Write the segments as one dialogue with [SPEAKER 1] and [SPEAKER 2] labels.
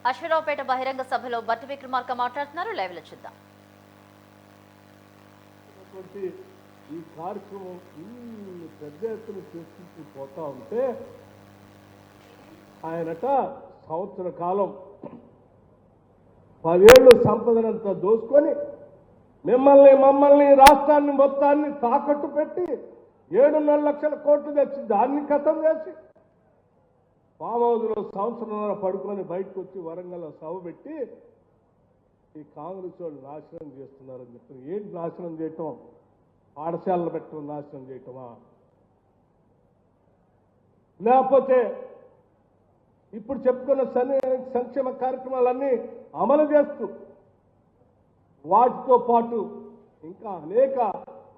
[SPEAKER 1] అశ్వరావుపేట బహిరంగ సభలో బట్టి విక్రమార్క మాట్లాడుతున్నారు. లైవ్ లో చూద్దాం.
[SPEAKER 2] ఈ కార్యక్రమం ఇన్ని పెద్ద ఎత్తున చేసుకుంటూ పోతా ఉంటే ఆయనట సంవత్సర కాలం 10 ఏళ్ళు సంపదనంతా దోసుకొని మమ్మల్ని రాష్ట్రాన్ని మొత్తాన్ని తాకట్టు పెట్టి 7.5 లక్షల కోట్లు తెచ్చి దాన్ని ఖతం చేసి ఫామ్ హౌస్లో సంవత్సరంన్నర పడుకొని బయటకు వచ్చి వరంగల్లో సభ పెట్టి ఈ కాంగ్రెస్ వాళ్ళు నాశనం చేస్తున్నారని చెప్పి ఏంటి నాశనం చేయటం? పాఠశాలలు పెట్టడం నాశనం చేయటమా? లేకపోతే ఇప్పుడు చెప్పుకున్న సంక్షేమ కార్యక్రమాలన్నీ అమలు చేస్తూ వాటితో పాటు ఇంకా అనేక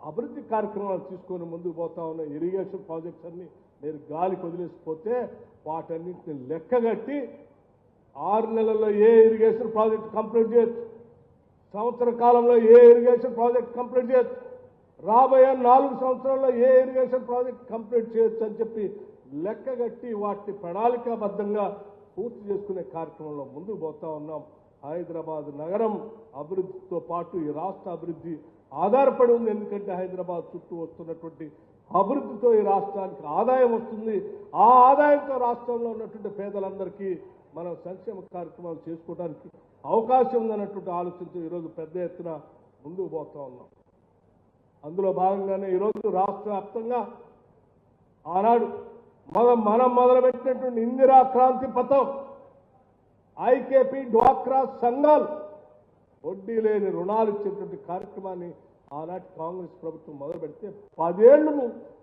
[SPEAKER 2] అభివృద్ధి కార్యక్రమాలు తీసుకొని ముందుకు పోతా ఉన్న ఇరిగేషన్ ప్రాజెక్ట్స్ అన్ని మీరు గాలికి వదిలేసిపోతే వాటన్నింటిని లెక్కగట్టి 6 నెలల్లో ఏ ఇరిగేషన్ ప్రాజెక్ట్ కంప్లీట్ చేయొచ్చు, సంవత్సర కాలంలో ఏ ఇరిగేషన్ ప్రాజెక్ట్ కంప్లీట్ చేయొచ్చు, రాబోయే 4 సంవత్సరాల్లో ఏ ఇరిగేషన్ ప్రాజెక్ట్ కంప్లీట్ చేయొచ్చు అని చెప్పి లెక్కగట్టి వాటిని ప్రణాళికాబద్ధంగా పూర్తి చేసుకునే కార్యక్రమంలో ముందుకు పోతా ఉన్నాం. హైదరాబాద్ నగరం అభివృద్ధితో పాటు ఈ రాష్ట్ర అభివృద్ధి ఆధారపడి ఉంది. ఎందుకంటే హైదరాబాద్ చుట్టూ వస్తున్నటువంటి అభివృద్ధితో ఈ రాష్ట్రానికి ఆదాయం వస్తుంది. ఆ ఆదాయంతో రాష్ట్రంలో ఉన్నటువంటి పేదలందరికీ మనం సంక్షేమ కార్యక్రమాలు చేసుకోవడానికి అవకాశం ఉందన్నటువంటి ఆలోచనతో ఈరోజు పెద్ద ఎత్తున ముందుకు పోతా ఉన్నాం. అందులో భాగంగానే ఈరోజు రాష్ట్ర వ్యాప్తంగా ఆనాడు మనం మొదలుపెట్టినటువంటి ఇందిరా క్రాంతి పథకం, ఐకేపీ డ్వాక్రా సంఘాలు వడ్డీ లేని రుణాలు ఇచ్చేటువంటి కార్యక్రమాన్ని ఆనాటి కాంగ్రెస్ ప్రభుత్వం మొదలు పెడితే 10 ఏళ్లు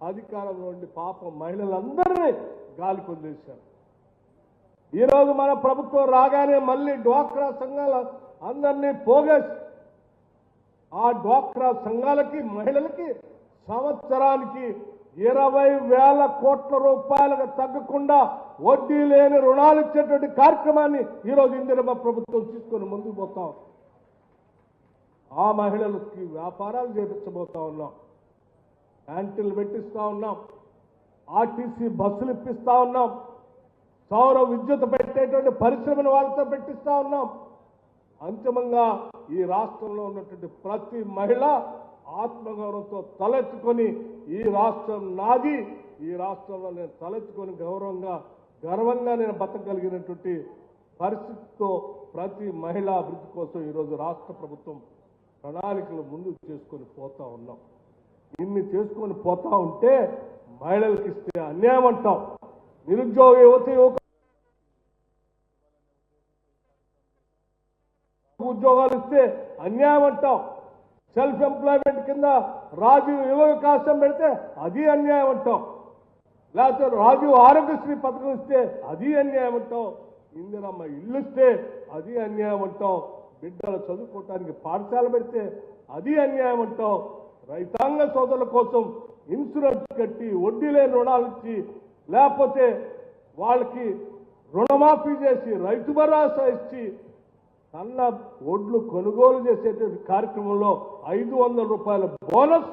[SPEAKER 2] అధికారంలో ఉండి పాపం మహిళలందరినీ గాలికి వదిలేశారు. ఈరోజు మన ప్రభుత్వం రాగానే మళ్ళీ డ్వాక్రా సంఘాల అందరినీ పోగేసి ఆ డ్వాక్రా సంఘాలకి మహిళలకి సంవత్సరానికి 20,000 కోట్ల రూపాయలకు తగ్గకుండా వడ్డీ లేని రుణాలు ఇచ్చేటువంటి కార్యక్రమాన్ని ఈరోజు ఇందిరమ్మ ప్రభుత్వం తీసుకొని ముందుకు పోతాం. ఆ మహిళలకి వ్యాపారాలు చేపించబోతా ఉన్నాం, క్యాంటీన్లు పెట్టిస్తా ఉన్నాం, ఆర్టీసీ బస్సులు ఇప్పిస్తా ఉన్నాం, సౌర విద్యుత్ పెట్టేటువంటి పరిశ్రమను వాళ్ళతో పెట్టిస్తా ఉన్నాం. అంతిమంగా ఈ రాష్ట్రంలో ఉన్నటువంటి ప్రతి మహిళ ఆత్మగౌరవంతో తలెత్తుకొని ఈ రాష్ట్రం నాది, ఈ రాష్ట్రంలో నేను తలెత్తుకొని గర్వంగా నేను బతకగలిగినటువంటి పరిస్థితితో ప్రతి మహిళ అభివృద్ధి కోసం ఈరోజు రాష్ట్ర ప్రభుత్వం ప్రణాళికలు ముందుకు చేసుకొని పోతా ఉన్నాం. ఇన్ని చేసుకొని పోతా ఉంటే మహిళలకు ఇస్తే అన్యాయం అంటాం, నిరుద్యోగ యువకులకు ఉద్యోగాలు ఇస్తే అన్యాయం అంటాం, సెల్ఫ్ ఎంప్లాయ్మెంట్ కింద రాజీవ్ యువ వికాసం పెడితే అది అన్యాయం అంటాం, లేకపోతే రాజీవ్ ఆరోగ్యశ్రీ పథకం ఇస్తే అది అన్యాయం అంటాం, ఇందిరమ్మ ఇల్లు ఇస్తే అది అన్యాయం అంటాం, బిడ్డలు చదువుకోవటానికి పాఠశాల పెడితే అది అన్యాయం అంటాం, రైతాంగ సోదరుల కోసం ఇన్సూరెన్స్ కట్టి వడ్డీ లేని రుణాలు ఇచ్చి లేకపోతే వాళ్ళకి రుణమాఫీ చేసి రైతు భరోసా ఇచ్చి సన్న ఒడ్లు కొనుగోలు చేసేటువంటి కార్యక్రమంలో 500 రూపాయల బోనస్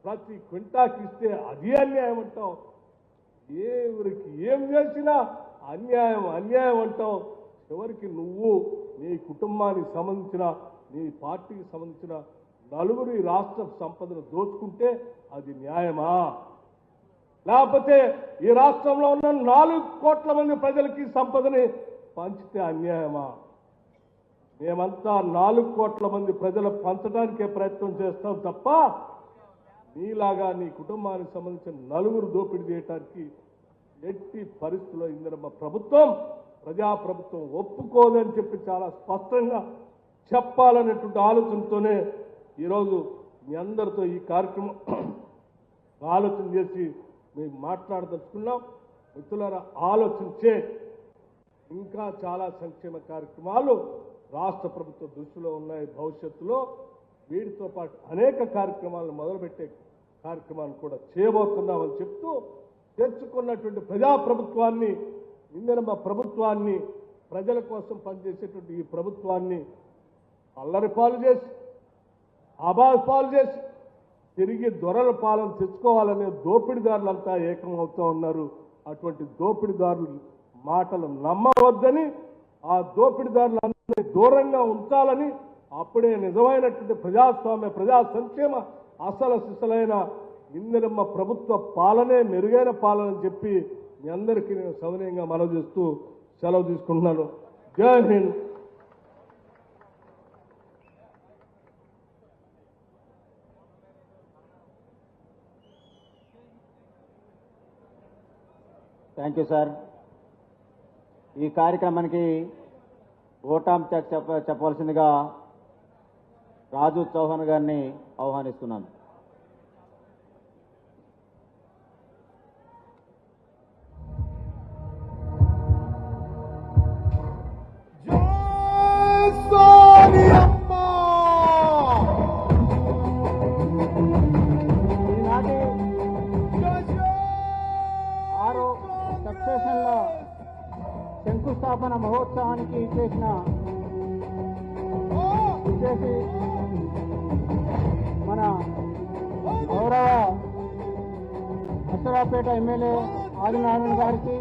[SPEAKER 2] ప్రతి క్వింటాకి ఇస్తే అది అన్యాయం అంటాం. ఎవరికి ఏం చేసినా అన్యాయం అంటాం. చివరికి నువ్వు నీ కుటుంబానికి సంబంధించిన నీ పార్టీకి సంబంధించిన నలుగురు ఈ రాష్ట్ర సంపదను దోచుకుంటే అది న్యాయమా? లేకపోతే ఈ రాష్ట్రంలో ఉన్న 4 కోట్ల మంది ప్రజలకి సంపదని పంచితే అన్యాయమా? మేమంతా 4 కోట్ల మంది ప్రజలు పంచడానికే ప్రయత్నం చేస్తాం తప్ప నీలాగా నీ కుటుంబానికి సంబంధించిన నలుగురు దోపిడీ చేయడానికి ఎట్టి పరిస్థితుల్లో ఇందిరమ్మ ప్రభుత్వం ప్రజాప్రభుత్వం ఒప్పుకోదని చెప్పి చాలా స్పష్టంగా చెప్పాలనేటువంటి ఆలోచనతోనే ఈరోజు మీ అందరితో ఈ కార్యక్రమం ఆలోచన చేసి మేము మాట్లాడదలుచుకున్నాం. మిత్రులారా, ఆలోచించే ఇంకా చాలా సంక్షేమ కార్యక్రమాలు రాష్ట్ర ప్రభుత్వ దృష్టిలో ఉన్నాయి. భవిష్యత్తులో వీటితో పాటు అనేక కార్యక్రమాలను మొదలుపెట్టే కార్యక్రమాలు కూడా చేయబోతున్నామని చెప్తూ తెచ్చుకున్నటువంటి ప్రజాప్రభుత్వాన్ని, ఇందిరమ్మ ప్రభుత్వాన్ని, ప్రజల కోసం పనిచేసేటువంటి ఈ ప్రభుత్వాన్ని అల్లరిపాలు చేసి ఆబాపాలు చేసి తిరిగి దొరల పాలన తెచ్చుకోవాలనే దోపిడీదారులంతా ఏకమవుతూ ఉన్నారు. అటువంటి దోపిడీదారులు మాటలు నమ్మవద్దని ఆ దోపిడీదారులందరినీ దూరంగా ఉంచాలని, అప్పుడే నిజమైనటువంటి ప్రజాస్వామ్య ప్రజా సంక్షేమ అసలు సిసలైన ఇందిరమ్మ ప్రభుత్వ పాలనే మెరుగైన పాలన అని చెప్పి మీ అందరికీ నేను సవినయంగా మనవి చేస్తూ సెలవు తీసుకుంటున్నాను. జై హింద్.
[SPEAKER 3] Thank you sir. ఈ కార్యక్రమానికి ఓటాం చెక్ చెప్పవలసిందిగా రాజు చౌహాన్ గారిని ఆహ్వానిస్తున్నాను. ఈనాటి 6 సబ్స్టేషన్ల శంకుస్థాపన మహోత్సవానికి చేసిన విశేషి మన గౌరవ అసరాపేట ఎమ్మెల్యే ఆదినారాయణ గారికి,